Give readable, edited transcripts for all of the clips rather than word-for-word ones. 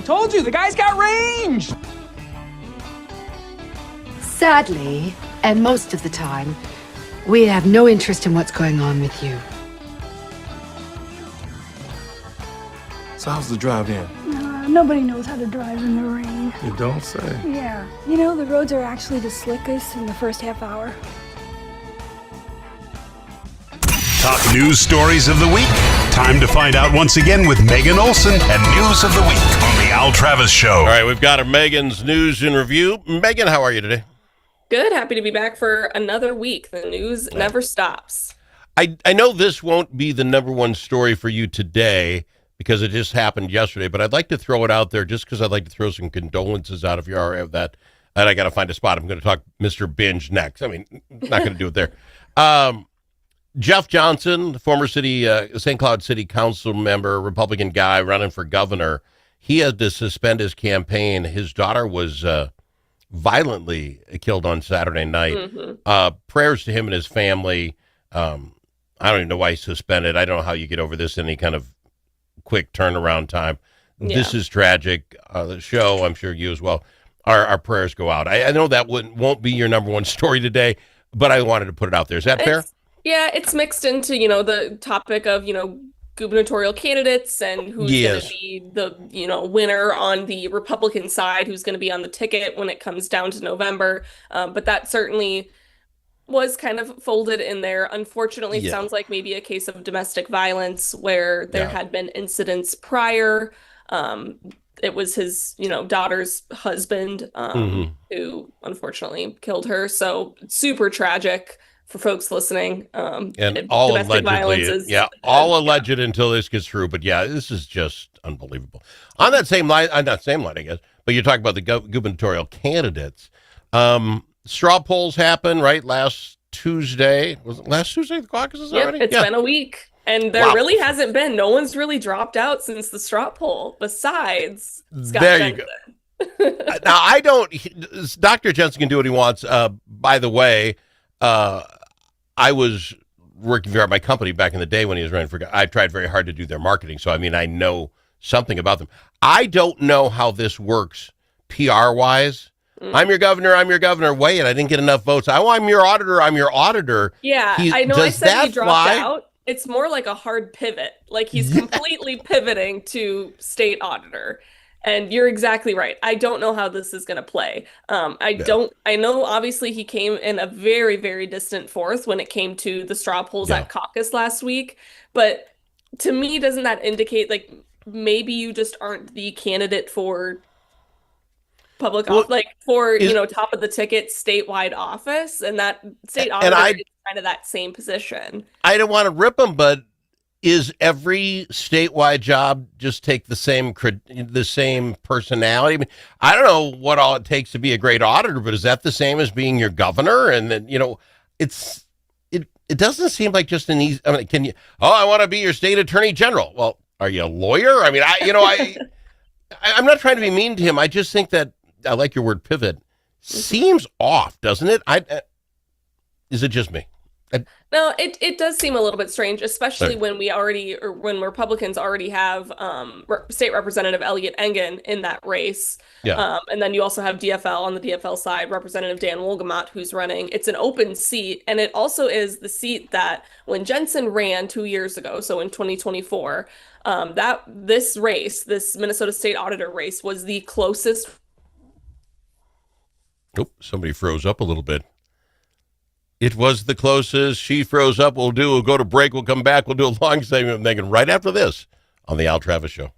told you, the guy's got range. Sadly, and most of the time, we have no interest in what's going on with you. So how's the drive in? Nobody knows how to drive in the rain. You don't say. Yeah. You know, the roads are actually the slickest in the first half hour. Top news stories of the week. Time to find out once again with Megan Olson and News of the Week on the Al Travis Show. All right, we've got our Megan's News in Review. Megan, how are you today? Good. Happy to be back for another week. The news never stops. I know this won't be the number one story for you today because it just happened yesterday, but I'd like to throw it out there just because I'd like to throw some condolences out of your of that. And I got to find a spot. I'm going to talk Mr. Binge next. I mean, not going to do it there. Jeff Johnson, the former St. Cloud City Council member, Republican guy running for governor, he had to suspend his campaign. His daughter was violently killed on Saturday night. Mm-hmm. Prayers to him and his family. I don't even know why he's suspended. I don't know how you get over this in any kind of quick turnaround time. Yeah. This is tragic. The show, I'm sure you as well, our prayers go out. I know that won't be your number one story today, but I wanted to put it out there. Is that fair? Yeah, it's mixed into, the topic of, gubernatorial candidates and who's going to be the, winner on the Republican side, who's going to be on the ticket when it comes down to November. But that certainly was kind of folded in there. Unfortunately, it sounds like maybe a case of domestic violence where there had been incidents prior. It was his, daughter's husband who unfortunately killed her. So super tragic for folks listening. And all allegedly, all alleged until this gets through. But this is just unbelievable. On that same line, I guess, but you're talking about the gubernatorial candidates. Straw polls happened, right? Last Tuesday. Was it last Tuesday, the caucuses already? It's been a week. And there really hasn't been. No one's really dropped out since the straw poll, besides Scott Jensen. You go. Now, I don't... Dr. Jensen can do what he wants. By the way, I was working for my company back in the day when he was running for... I tried very hard to do their marketing, so, I know something about them. I don't know how this works PR-wise. I'm your governor. Wait, I didn't get enough votes. I'm your auditor. Yeah, I know I said he dropped out. It's more like a hard pivot. Like he's completely pivoting to state auditor. And you're exactly right. I don't know how this is going to play. I know obviously he came in a very, very distant fourth when it came to the straw polls at caucus last week. But to me, doesn't that indicate like maybe you just aren't the candidate for public office, like for top of the ticket statewide office, and that state auditor is kind of that same position. I don't want to rip him, but is every statewide job just take the same personality? I mean, I don't know what all it takes to be a great auditor, but is that the same as being your governor? And then it doesn't seem like just an easy. I mean, I want to be your state attorney general. Well, are you a lawyer? I mean, I'm not trying to be mean to him. I just think that. I like your word pivot. Seems off, doesn't it? Is it just me? No, it does seem a little bit strange, especially when when Republicans already have State Representative Elliot Engen in that race. Yeah. And then you also have DFL on the DFL side, Representative Dan Wolgamott, who's running. It's an open seat, and it also is the seat that when Jensen ran 2 years ago, so in 2024, this Minnesota State Auditor race was the closest. Oh, somebody froze up a little bit. It was the closest. She froze up. We'll go to break. We'll come back. We'll do a long segment with Megan right after this on the Al Travis Show.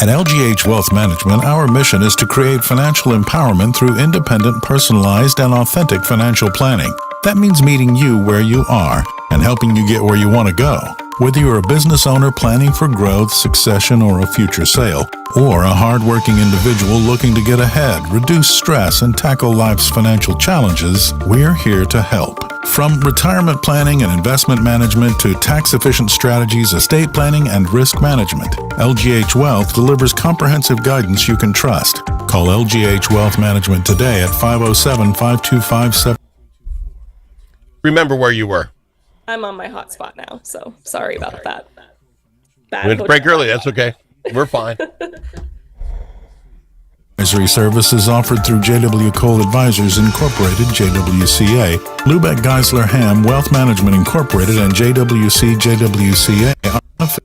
At LGH Wealth Management, our mission is to create financial empowerment through independent, personalized, and authentic financial planning. That means meeting you where you are and helping you get where you want to go. Whether you're a business owner planning for growth, succession, or a future sale, or a hardworking individual looking to get ahead, reduce stress, and tackle life's financial challenges, we're here to help. From retirement planning and investment management to tax-efficient strategies, estate planning, and risk management, LGH Wealth delivers comprehensive guidance you can trust. Call LGH Wealth Management today at 507-525-7. Remember where you were. I'm on my hotspot now, so sorry about that. We went to break early. That's okay. We're fine. Advisory services offered through J.W. Cole Advisors Incorporated, JWCA, Lubeck Geisler Ham Wealth Management Incorporated, and JWC JWCA are affiliated.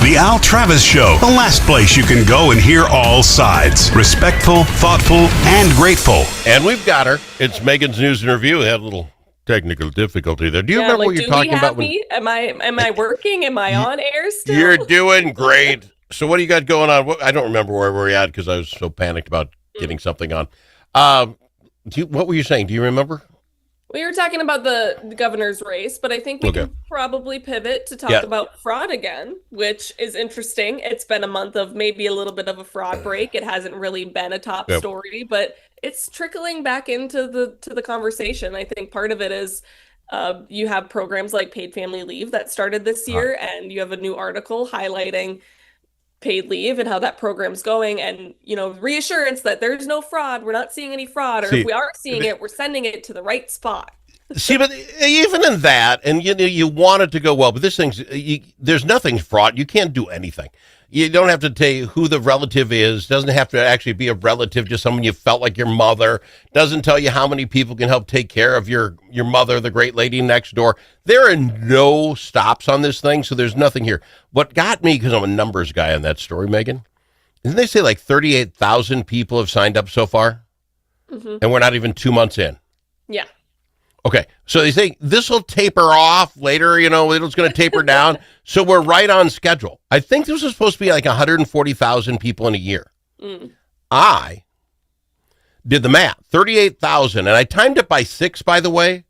The Al Travis Show, the last place you can go and hear all sides. Respectful, thoughtful, and grateful. And we've got her. It's Megan's News and Review. We had a little technical difficulty there. Do you remember what you're talking about? Am I working? Am I on air still? You're doing great. So what do you got going on? I don't remember where we're at because I was so panicked about getting something on. What were you saying? Do you remember? We were talking about the governor's race, but I think we can probably pivot to talk about fraud again, which is interesting. It's been a month of maybe a little bit of a fraud break. It hasn't really been a top story, but it's trickling back into the conversation. I think part of it is you have programs like paid family leave that started this year, and you have a new article highlighting paid leave and how that program's going, and reassurance that there's no fraud. We're not seeing any fraud, or if we are seeing it, we're sending it to the right spot. See, but even in that, and you want it to go well, but this thing's there's nothing fraud. You can't do anything. You don't have to tell you who the relative is. Doesn't have to actually be a relative, just someone you felt like your mother. Doesn't tell you how many people can help take care of your mother, the great lady next door. There are no stops on this thing, so there's nothing here. What got me, because I'm a numbers guy on that story, Megan, didn't they say like 38,000 people have signed up so far? Mm-hmm. And we're not even 2 months in. Yeah. Okay, so they say this will taper off later, it's going to taper down. So we're right on schedule. I think this was supposed to be like 140,000 people in a year. I did the math, 38,000, and I timed it by 6, by the way,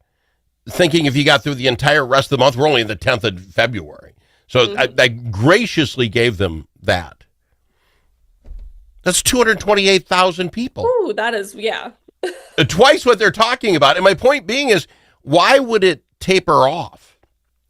thinking if you got through the entire rest of the month, we're only the 10th of February. So I graciously gave them that. That's 228,000 people. Ooh, that is, yeah. Twice what they're talking about. And my point being is, why would it taper off?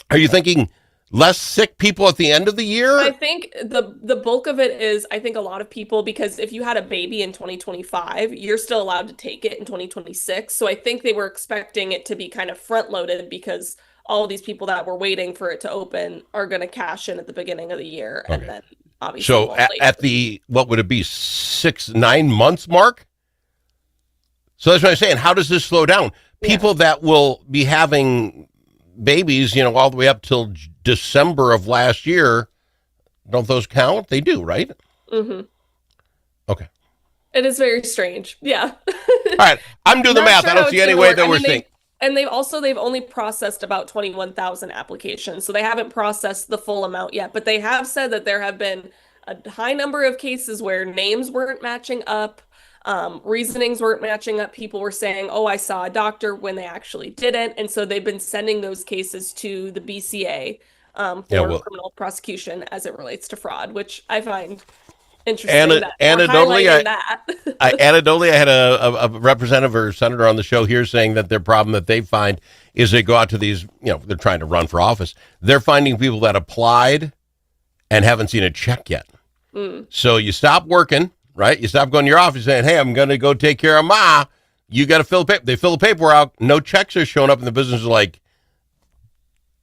Are you thinking less sick people at the end of the year? I think the bulk of it is, I think a lot of people, because if you had a baby in 2025, you're still allowed to take it in 2026. So I think they were expecting it to be kind of front loaded because all of these people that were waiting for it to open are going to cash in at the beginning of the year. Okay. And then obviously. So at the, what would it be, 6-9 months mark? So that's what I'm saying. How does this slow down? People that will be having babies, all the way up till December of last year, don't those count? They do, right? Mm-hmm. Okay. It is very strange. Yeah. All right. I'm doing the math. I don't see any way that we're seeing. And they've only processed about 21,000 applications. So they haven't processed the full amount yet, but they have said that there have been a high number of cases where names weren't matching up, reasonings weren't matching up. People were saying, "Oh, I saw a doctor," when they actually didn't. And so they've been sending those cases to the BCA for criminal prosecution as it relates to fraud, which I find interesting. Anecdotally, I had a representative or senator on the show here saying that their problem that they find is they go out to these, they're trying to run for office. They're finding people that applied and haven't seen a check yet. So you stop working, right? You stop going to your office saying, "Hey, I'm going to go take care of Ma." You got to fill the paper. They fill the paperwork out. No checks are showing up, and the business is like,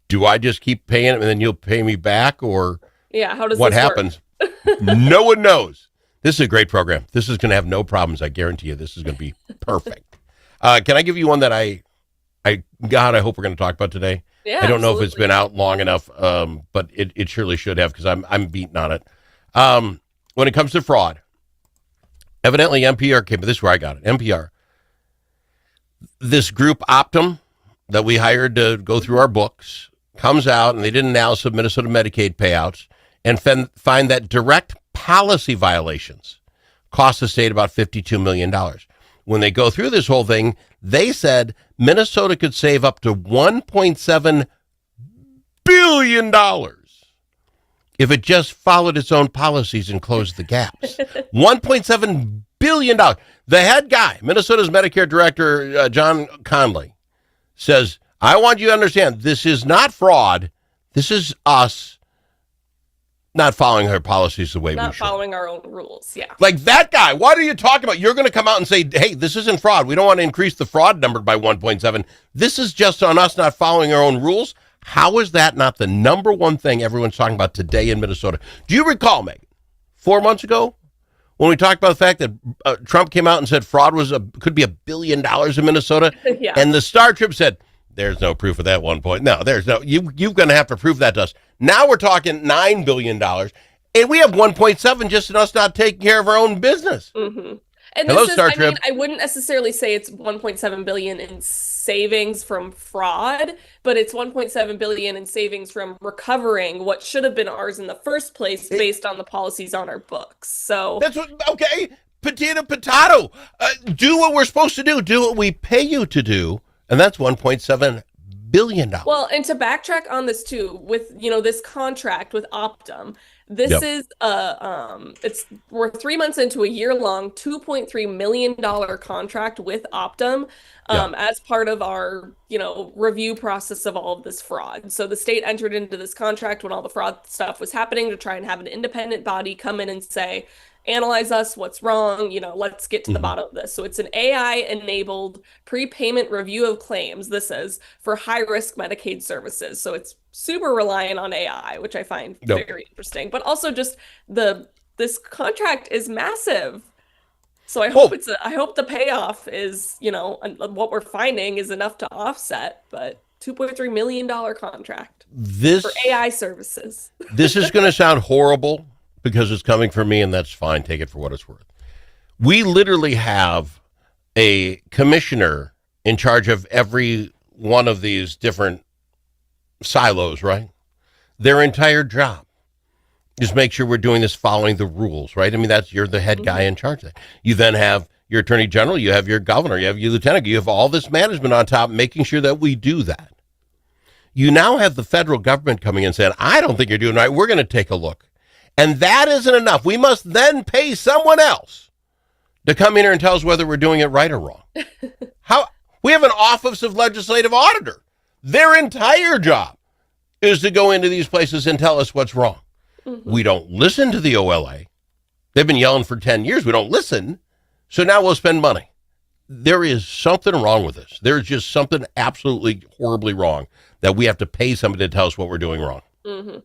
"Do I just keep paying it and then you'll pay me back?" Or how does what this happens? No one knows. This is a great program. This is going to have no problems. I guarantee you this is going to be perfect. Can I give you one that I hope we're going to talk about today? Yeah, I don't know if it's been out long enough, but it surely should have, because I'm beating on it. When it comes to fraud, evidently NPR came, but this is where I got it. NPR, this group Optum that we hired to go through our books, comes out and they did an analysis of Minnesota Medicaid payouts and find that direct policy violations cost the state about $52 million. When they go through this whole thing, they said Minnesota could save up to $1.7 billion if it just followed its own policies and closed the gaps. $1.7 billion. The head guy, Minnesota's Medicare director, John Conley, says, "I want you to understand, this is not fraud. This is us not following our policies the way we should. Not following our own rules, yeah." Like that guy, what are you talking about? You're going to come out and say, "Hey, this isn't fraud. We don't want to increase the fraud number by 1.7. This is just on us not following our own rules." How is that not the number one thing everyone's talking about today in Minnesota? Do you recall, Megan, 4 months ago, when we talked about the fact that Trump came out and said fraud could be $1 billion in Minnesota? Yeah. And the Star Tribune said, "There's no proof of that 1 point. No, there's no, you're going to have to prove that to us." Now we're talking $9 billion, and we have 1.7 just in us not taking care of our own business. Mm-hmm. And Hello, this is, Star Tribune. I wouldn't necessarily say it's 1.7 billion in savings from fraud, but it's 1.7 billion in savings from recovering what should have been ours in the first place based on the policies on our books. So that's okay. Potato. Do what we're supposed to do. Do what we pay you to do. And that's $1.7 billion. Well, and to backtrack on this too, with this contract with Optum, this is we're 3 months into a year-long $2.3 million contract with Optum as part of our review process of all of this fraud. So the state entered into this contract when all the fraud stuff was happening to try and have an independent body come in and say, "Analyze us, what's wrong, let's get to the bottom of this." So it's an AI-enabled prepayment review of claims, this is, for high-risk Medicaid services. So it's super reliant on AI, which I find very interesting. But also just this contract is massive. So I hope I hope the payoff is, what we're finding is enough to offset, but $2.3 million contract for AI services. This is going to sound horrible, because it's coming from me, and that's fine. Take it for what it's worth. We literally have a commissioner in charge of every one of these different silos, right? Their entire job is make sure we're doing this following the rules, right? I mean, you're the head guy in charge of that. You then have your attorney general, you have your governor, you have your lieutenant, you have all this management on top making sure that we do that. You now have the federal government coming in saying, "I don't think you're doing right. We're going to take a look." And that isn't enough. We must then pay someone else to come in here and tell us whether we're doing it right or wrong. We have an Office of Legislative Auditor. Their entire job is to go into these places and tell us what's wrong. Mm-hmm. We don't listen to the OLA. They've been yelling for 10 years. We don't listen. So now we'll spend money. There is something wrong with this. There's just something absolutely horribly wrong that we have to pay somebody to tell us what we're doing wrong. Mm-hmm.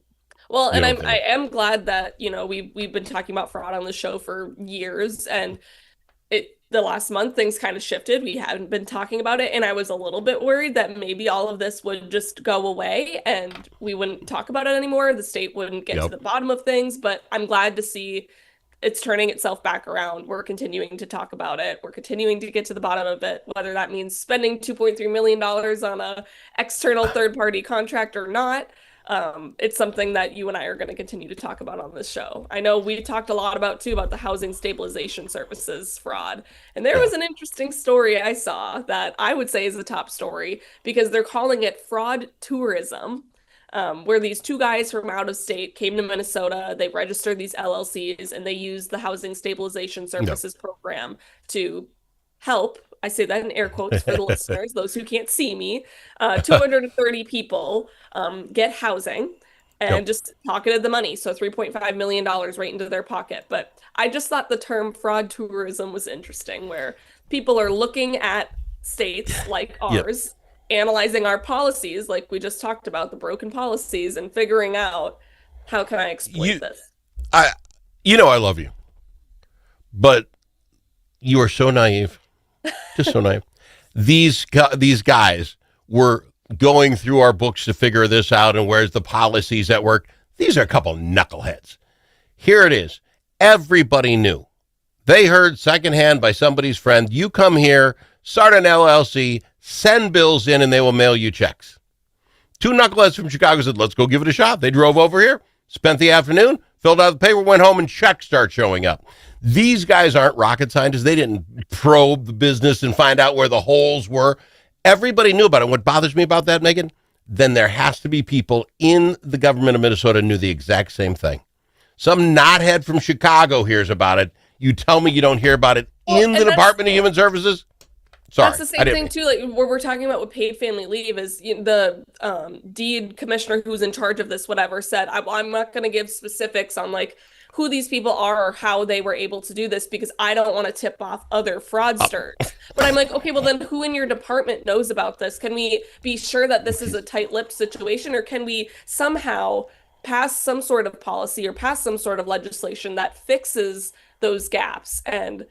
Well, and I am glad that, we've been talking about fraud on the show for years, and the last month things kind of shifted. We hadn't been talking about it, and I was a little bit worried that maybe all of this would just go away and we wouldn't talk about it anymore. The state wouldn't get to the bottom of things, but I'm glad to see it's turning itself back around. We're continuing to talk about it. We're continuing to get to the bottom of it, whether that means spending $2.3 million on a external third-party contract or not. It's something that you and I are going to continue to talk about on this show. I know we talked a lot about the housing stabilization services fraud. And there was an interesting story I saw that I would say is the top story because they're calling it fraud tourism, where these two guys from out of state came to Minnesota. They registered these LLCs and they used the housing stabilization services program to help. I say that in air quotes for the listeners, those who can't see me, 230 people get housing and just pocketed the money. So $3.5 million right into their pocket. But I just thought the term fraud tourism was interesting, where people are looking at states like ours, analyzing our policies, like we just talked about, the broken policies, and figuring out how can I exploit this. I love you, but you are so naive. Just so naive. These guys were going through our books to figure this out, and where's the policies at work. These are a couple knuckleheads. Here it is. Everybody knew. They heard secondhand by somebody's friend, you come here, start an LLC, send bills in, and they will mail you checks. Two knuckleheads from Chicago said, let's go give it a shot. They drove over here, spent the afternoon, filled out the paper, went home, and checks start showing up. These guys aren't rocket scientists. They didn't probe the business and find out where the holes were. Everybody knew about it. What bothers me about that, Megan, then there has to be people in the government of Minnesota who knew the exact same thing. Some knothead from Chicago hears about it. You tell me you don't hear about it in the Department of Human Services? Sorry. That's the same thing, too, like where we're talking about with paid family leave is the deed commissioner who's in charge of this, whatever, said, I'm not going to give specifics on like who these people are or how they were able to do this because I don't want to tip off other fraudsters. But I'm like, okay, well then who in your department knows about this? Can we be sure that this is a tight-lipped situation, or can we somehow pass some sort of policy or pass some sort of legislation that fixes those gaps and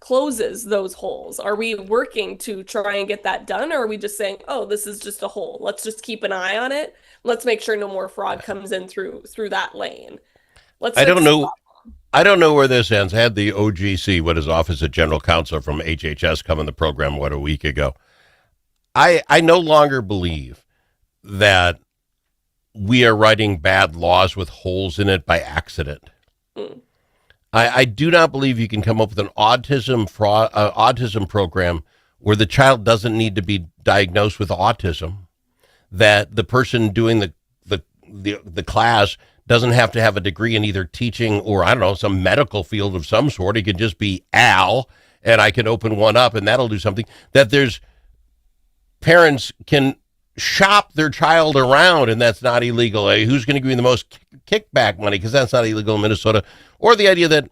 closes those holes? Are we working to try and get that done, or are we just saying, oh, this is just a hole, let's just keep an eye on it, let's make sure no more fraud comes in through that lane? I don't know where this ends. I had the OGC, what is Office of General Counsel from HHS, come in the program, a week ago. I no longer believe that we are writing bad laws with holes in it by accident. I do not believe you can come up with an autism program where the child doesn't need to be diagnosed with autism, that the person doing the class doesn't have to have a degree in either teaching or, I don't know, some medical field of some sort. It could just be Al, and I can open one up, and that'll do something. That there's parents can shop their child around, and that's not illegal. Who's going to give you the most kickback money? Because that's not illegal in Minnesota. Or the idea that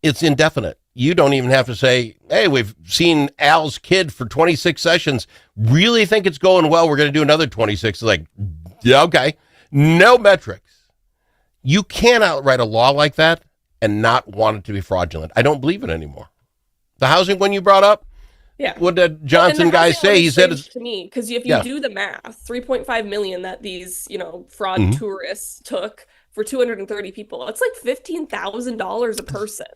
it's indefinite. You don't even have to say, hey, we've seen Al's kid for 26 sessions. Really think it's going well. We're going to do another 26. It's like, yeah, okay. No metrics. You cannot write a law like that and not want it to be fraudulent. I don't believe it anymore. The housing one you brought up, what did Johnson guy say? He said it's to me, because if you do the math, 3.5 million that these fraud tourists took for 230 people, it's like $15,000 a person.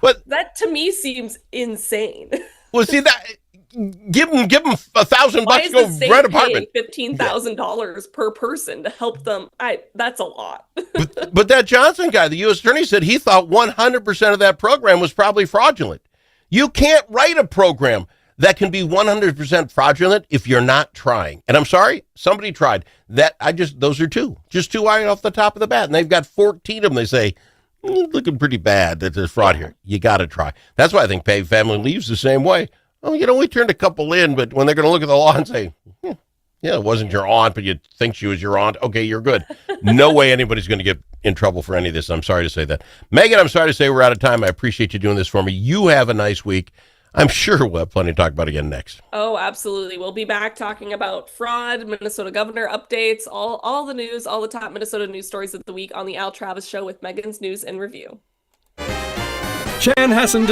But that to me seems insane. Well, see that. Give them $1,000 to go rent an apartment. $15,000 per person to help them. That's a lot. but that Johnson guy, the U.S. attorney, said he thought 100% of that program was probably fraudulent. You can't write a program that can be 100% fraudulent if you're not trying. And I'm sorry, somebody tried that. Those are just two right off the top of the bat, and they've got 14 of them. They say looking pretty bad that there's fraud here. You got to try. That's why I think paid family leave's the same way. Oh, we turned a couple in, but when they're going to look at the law and say, it wasn't your aunt, but you think she was your aunt, okay, you're good. No way anybody's going to get in trouble for any of this. I'm sorry to say that. Megan, I'm sorry to say we're out of time. I appreciate you doing this for me. You have a nice week. I'm sure we'll have plenty to talk about again next. Oh, absolutely. We'll be back talking about fraud, Minnesota governor updates, all the news, all the top Minnesota news stories of the week on the Al Travis Show with Megan's News and Review. Chanhassen